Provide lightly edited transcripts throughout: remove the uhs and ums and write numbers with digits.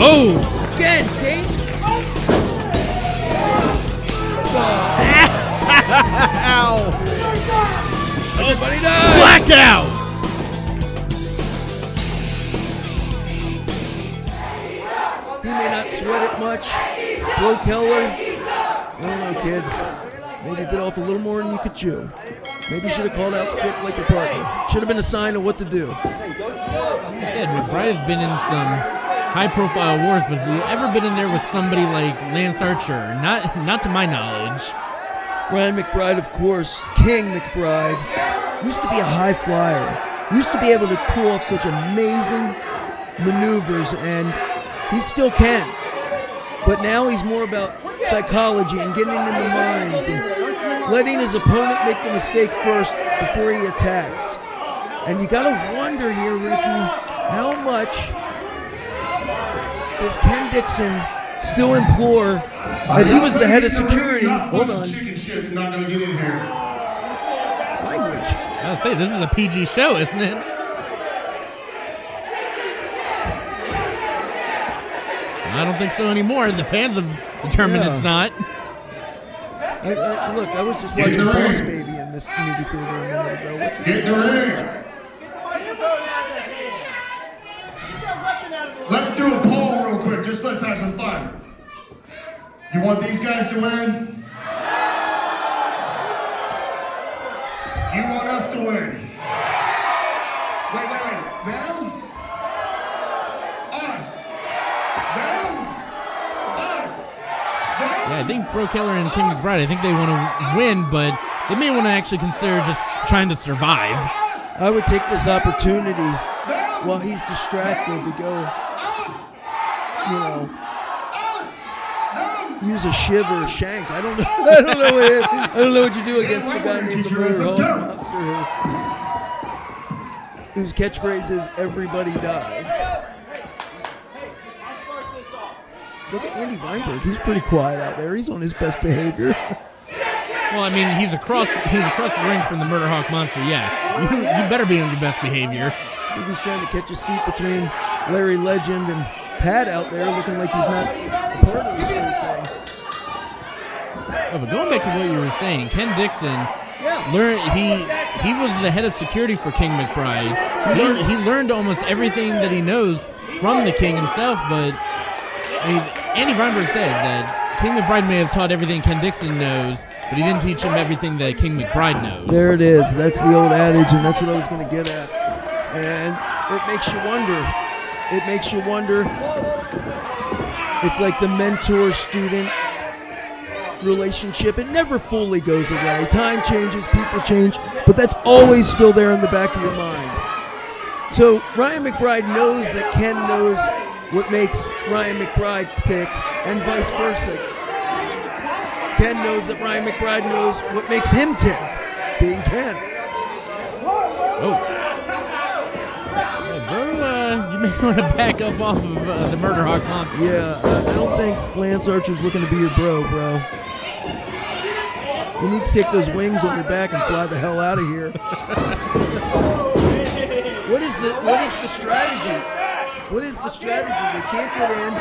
Oh! Again, Kane. Ow! Everybody dies. Blackout! He may not sweat it much. Breaux Keller, I don't know, kid. Maybe bit off a little more than you could chew. Maybe should have called out sick like your partner. Should have been a sign of what to do. Like I said, McBride has been in some high-profile wars, but has he ever been in there with somebody like Lance Archer? Not to my knowledge. Ryan McBride, of course, King McBride, used to be a high flyer. Used to be able to pull off such amazing maneuvers, and he still can. But now he's more about psychology and getting into the minds and letting his opponent make the mistake first before he attacks. And you got to wonder here, Ricky, how much does Ken Dixon still implore, as he was the head of security? Hold on. Chicken shit's not gonna get in here. Language. I was say this is a PG show, isn't it? I don't think so anymore. The fans have determined it's not. Look, I was just watching Boss Baby in this movie theater a minute ago. What's Get the ring. Let's do a poll real quick. Just let's have some fun. You want these guys to win? You want us to win? Wait. Them? Us? Them? Us? Them? Yeah, I think Breaux Keller and King McBride, I think they want to win, but they may want to actually consider just trying to survive. I would take this opportunity while he's distracted to go, use a shiv or a shank. I don't know. I don't know what you do against a guy named the Murderhawk Monster whose catchphrase is "Everybody dies." Look at Andy Weinberg. He's pretty quiet out there. He's on his best behavior. Well, I mean, he's across the ring from the Murderhawk Monster. Yeah, you better be on your best behavior. I think he's trying to catch a seat between Larry Legend and Pat out there, looking like he's not part of this whole thing. Oh, but going back to what you were saying, Ken Dixon learned he was the head of security for King McBride. He learned almost everything that he knows from the King himself. But I mean, Andy Weinberg said that King McBride may have taught everything Ken Dixon knows, but he didn't teach him everything that King McBride knows. There it is. That's the old adage, and that's what I was going to get at. And it makes you wonder. It makes you wonder. It's like the mentor-student relationship. It never fully goes away. Time changes, people change, but that's always still there in the back of your mind. So Ryan McBride knows that Ken knows what makes Ryan McBride tick, and vice versa. Ken knows that Ryan McBride knows what makes him tick, being Ken. Oh. You may want to back up off of the Murderhawk Monster. Yeah, I don't think Lance Archer's looking to be your bro. You need to take those wings on your back and fly the hell out of here. What is the strategy? What is the strategy? They can't get in.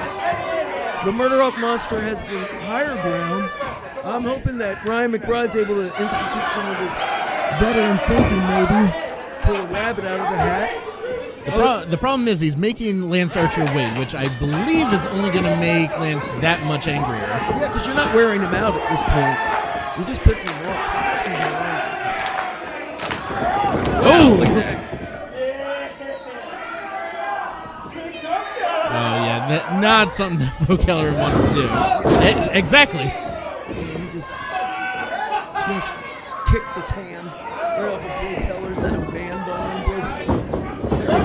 The Murderhawk Monster has the higher ground. I'm hoping that Ryan McBride's able to institute some of this veteran thinking, maybe. Pull a rabbit out of the hat. The problem is he's making Lance Archer wait, which I believe is only going to make Lance that much angrier. Yeah, because you're not wearing him out at this point. You're just pissing him off. Oh, look at that. Oh, yeah, not something that Breaux Keller wants to do. Exactly. He just kicked the tan right off of Breaux Keller. Is that a man bun on Breaux We're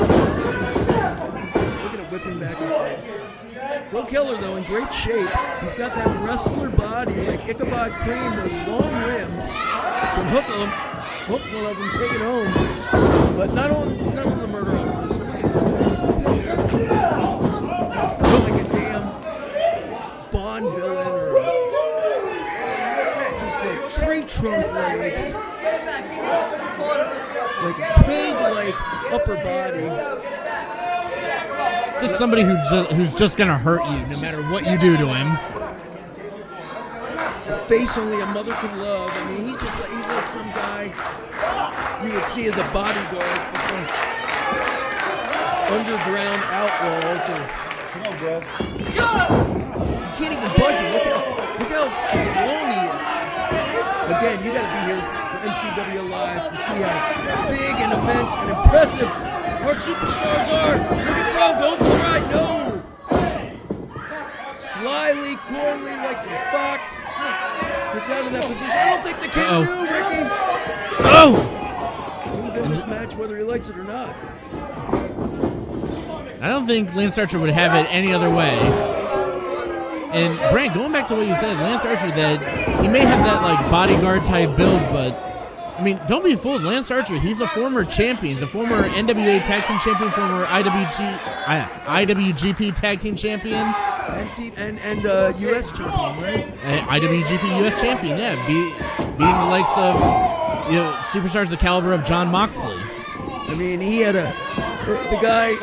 going to whip him back and forth. Breaux Keller, though, in great shape. He's got that wrestler body like Ichabod Crane, those long limbs. Can hook one of them, take it home. But not on the Murderhawk Monster. Look at this guy. He's like a damn Bond villain or just like tree trunk legs. Like a pig-like upper body. Just somebody who's just gonna hurt you no matter what you do to him. A face only a mother could love. I mean, he's like some guy you would see as a bodyguard for some underground outlaws. Come on, bro. You can't even budge him. Look how strong he is. Again, you got to be here for MCW Live to see how big and immense and impressive our superstars are. Look at Bro going for the ride. No. Slyly, coyly, like a fox. Gets out of that position. I don't think the King knew, Ricky. Oh! He's in this match whether he likes it or not. I don't think Lance Archer would have it any other way. And Brant, going back to what you said, Lance Archer, that he may have that like bodyguard type build, but I mean, don't be fooled. Lance Archer, he's a former champion. He's a former NWA Tag Team Champion, former IWGP Tag Team Champion. And U.S. champion, right? IWGP U.S. champion, yeah. Beating the likes of superstars the caliber of Jon Moxley. I mean, he had the guy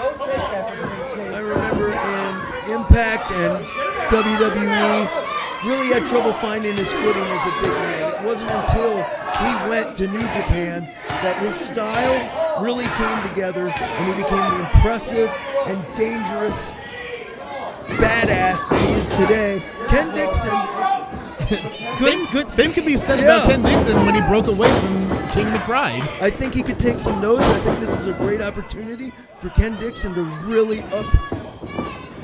I remember in Impact and WWE really had trouble finding his footing as a big man. It wasn't until he went to New Japan that his style really came together and he became the impressive and dangerous badass that he is today. Ken Dixon. Same could be said about Ken Dixon when he broke away from King McBride. I think he could take some notes. I think this is a great opportunity for Ken Dixon to really up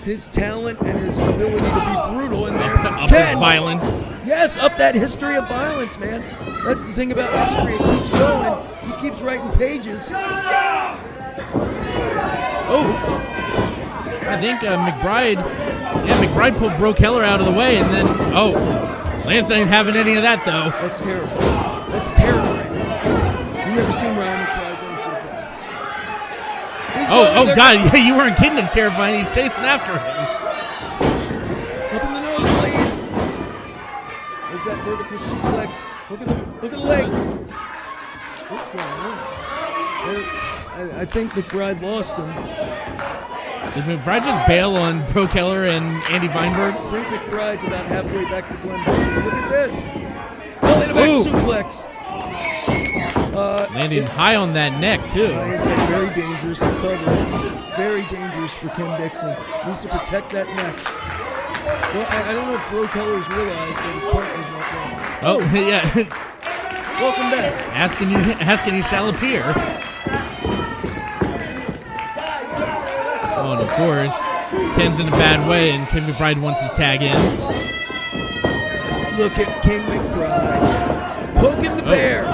his talent and his ability to be brutal in there. Up his violence. Yes, up that history of violence, man. That's the thing about history. It keeps going. He keeps writing pages. Oh. I think McBride pulled Breaux Keller out of the way, and then, Lance ain't having any of that, though. That's terrifying. That's terrifying. You've never seen Ryan McBride going so fast. God, yeah, you weren't kidding. It's terrifying. He's chasing after him. Up in the nosebleeds. There's that vertical suplex. Look at the leg. What's going on? I think McBride lost him. Did McBride just bail on Breaux Keller and Andy Weinberg? I think McBride's about halfway back to Glen Burnie. Look at this. Belly to back suplex. Landing high on that neck, too. Very dangerous to cover. Very dangerous for Ken Dixon. Needs to protect that neck. Well, I don't know if Breaux Keller's realized that his partner's not there. Oh, yeah. Welcome back. Asking you shall appear. Oh, and of course, Ken's in a bad way, and King McBride wants his tag in. Look at King McBride. Poking the bear.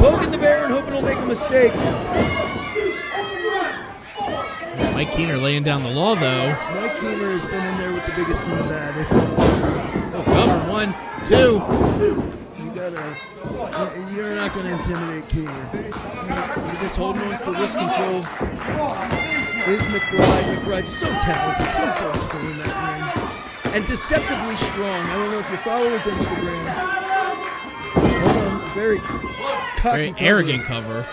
Poking the bear and hoping he'll make a mistake. Mike Keener laying down the law, though. Mike Keener has been in there with the biggest and the baddest. Cover 1, 2. You're not going to intimidate Keener. You're just holding on for wrist control. Is McBride. McBride's so talented, so forceful in that ring. And deceptively strong. I don't know if you follow his Instagram. Hold on, very cocky, very arrogant cover.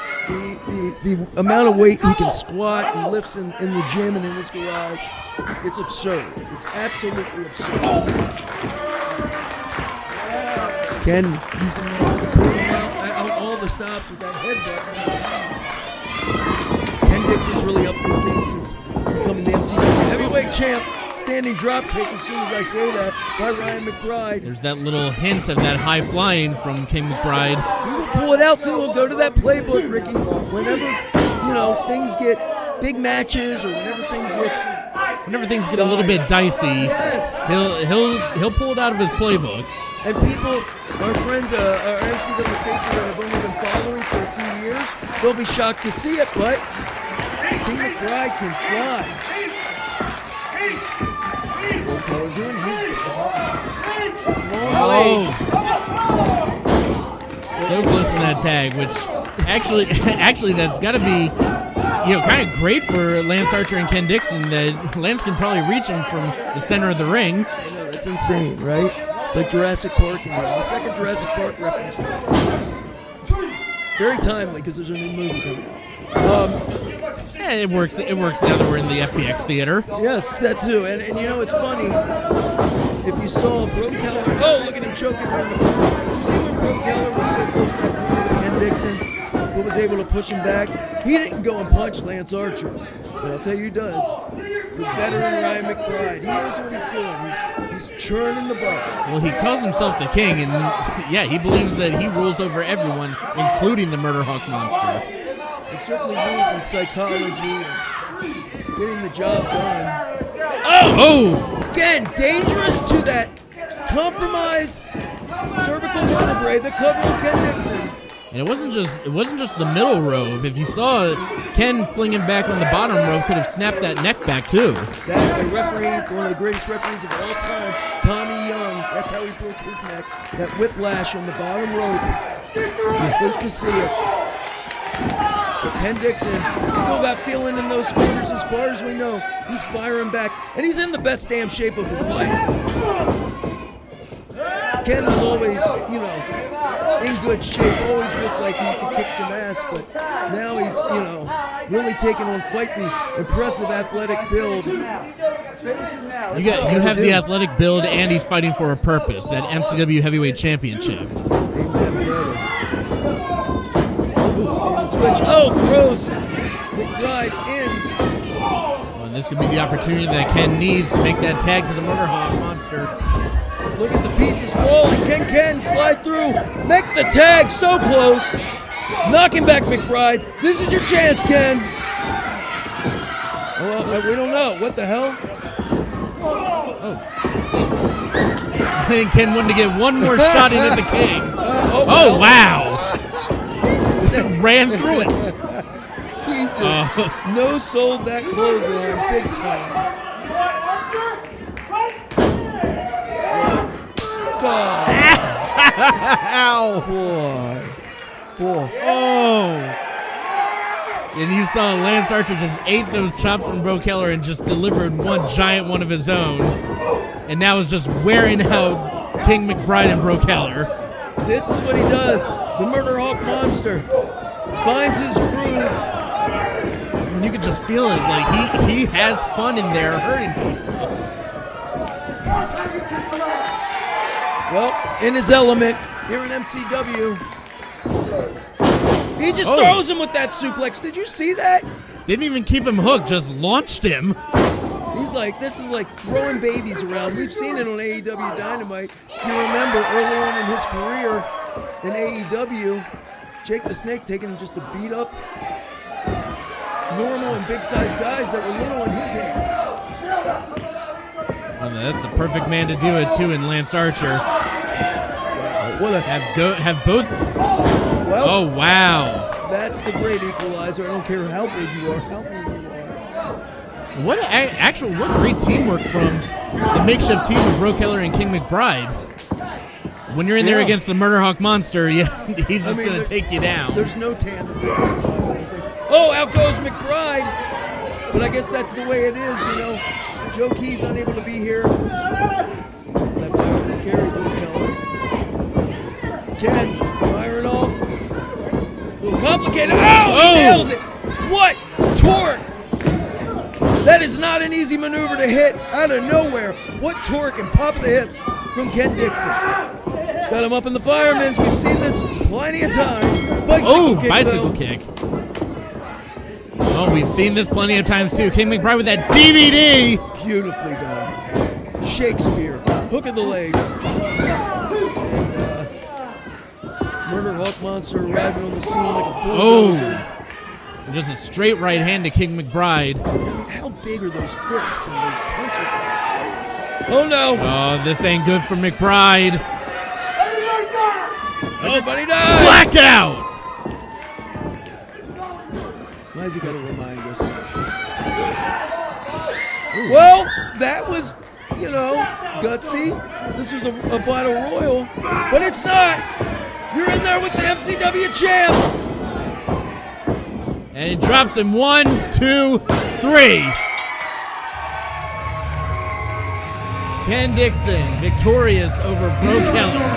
The amount of weight he can squat and lifts in the gym and in his garage, it's absurd. It's absolutely absurd. Ken, out all the stops with that headbutt. Ken Dixon's really upped his game since becoming the MCW heavyweight champ. Standing drop kick as soon as I say that by Ryan McBride. There's that little hint of that high flying from King McBride. He will pull it out too. He'll go to that playbook, Ricky. Whenever things get big matches or whenever things get a little bit dicey, yes, he'll pull it out of his playbook. And people, our friends, our MCW faithful that have only been following for a few years, they'll be shocked to see it, but King McBride can fly. Doing his best. So close to that tag, which actually that's got to be kind of great for Lance Archer and Ken Dixon, that Lance can probably reach him from the center of the ring. I know, that's insane, right? It's like Jurassic Park. The second Jurassic Park reference. Very timely because there's a new movie coming out. Yeah, it works. It works now that we're in the FPX theater. Yes, that too. And you know, it's funny. If you saw Breaux Keller, oh, look at him choking around the corner. Did you see when Breaux Keller was so close to that corner with Ken Dixon, who was able to push him back? He didn't go and punch Lance Archer, but I'll tell you, he does. The veteran Ryan McBride, he knows what he's doing. He's churning the bucket. Well, he calls himself the king, and yeah, he believes that he rules over everyone, including the Murderhawk Monster. He certainly rules in psychology and getting the job done. Oh! Again, dangerous to that compromised cervical vertebrae, the cover of Ken Dixon. And it wasn't just the middle rope. If you saw Ken flinging back on the bottom rope, could have snapped that neck back too. That referee, one of the greatest referees of all time, Tommy Young. That's how he broke his neck. That whiplash on the bottom rope. You hate to see it. But Ken Dixon still got feeling in those fingers as far as we know. He's firing back, and he's in the best damn shape of his life. Ken was always, you know, in good shape, always looked like he could kick some ass, but now he's, you know, really taking on quite the impressive athletic build. You have the athletic build, and he's fighting for a purpose, that MCW Heavyweight Championship. Amen, brother. Standing switch. Oh, throws McBride in. Well, and this could be the opportunity that Ken needs to make that tag to the Murderhawk Monster. Look at the pieces falling. Ken slide through. Make the tag so close. Knocking back McBride. This is your chance, Ken. Well, we don't know. What the hell? Oh. I think Ken wanted to get one more shot into the king. Oh, wow. Ran through it. He just no-sold that clothesline big time. God. Ow. Boy. Oh. And you saw Lance Archer just ate those chops from Breaux Keller and just delivered one giant one of his own. And now is just wearing out King McBride and Breaux Keller. This is what he does. The Murderhawk Monster finds his groove. And you can just feel it. Like, he has fun in there hurting people. Well, in his element, here in MCW. He just throws him with that suplex. Did you see that? Didn't even keep him hooked, just launched him. He's like, this is like throwing babies around. We've seen it on AEW Dynamite. If you remember, early on in his career in AEW, Jake the Snake taking him just to beat up normal and big-sized guys that were little in his hands. Well, that's the perfect man to do it, too, in Lance Archer. What a... Have both... Well, oh, wow. That's the great equalizer. I don't care how big you are, how mean you are. What great teamwork from the makeshift team of Breaux Keller and King McBride. When you're in there against the Murderhawk Monster, he's just going to take you down. There's no tandem. Oh, out goes McBride. But I guess that's the way it is, you know. Joe Key's unable to be here. That fireman's scary, Breaux Keller. Ken, firing off. A little complicated. Oh, he nails it. What? Torque. That is not an easy maneuver to hit out of nowhere. What torque and pop of the hips from Ken Dixon. Got him up in the fireman's. We've seen this plenty of times. Bicycle kick. Oh, we've seen this plenty of times too. King McBride with that DVD. Beautifully done. Shakespeare. Hook of the legs. And Murderhawk Monster arriving on the scene like a bulldozer. And just a straight right hand to King McBride. I mean, how big are those fists and those punches? Oh no! Oh, this ain't good for McBride. Everybody dies! Blackout! Why has he got to remind us? Ooh. Well, that was, you know, gutsy. This was a battle royal, but it's not. You're in there with the MCW champ. And it drops him 1, 2, 3. Ken Dixon victorious over Breaux Keller.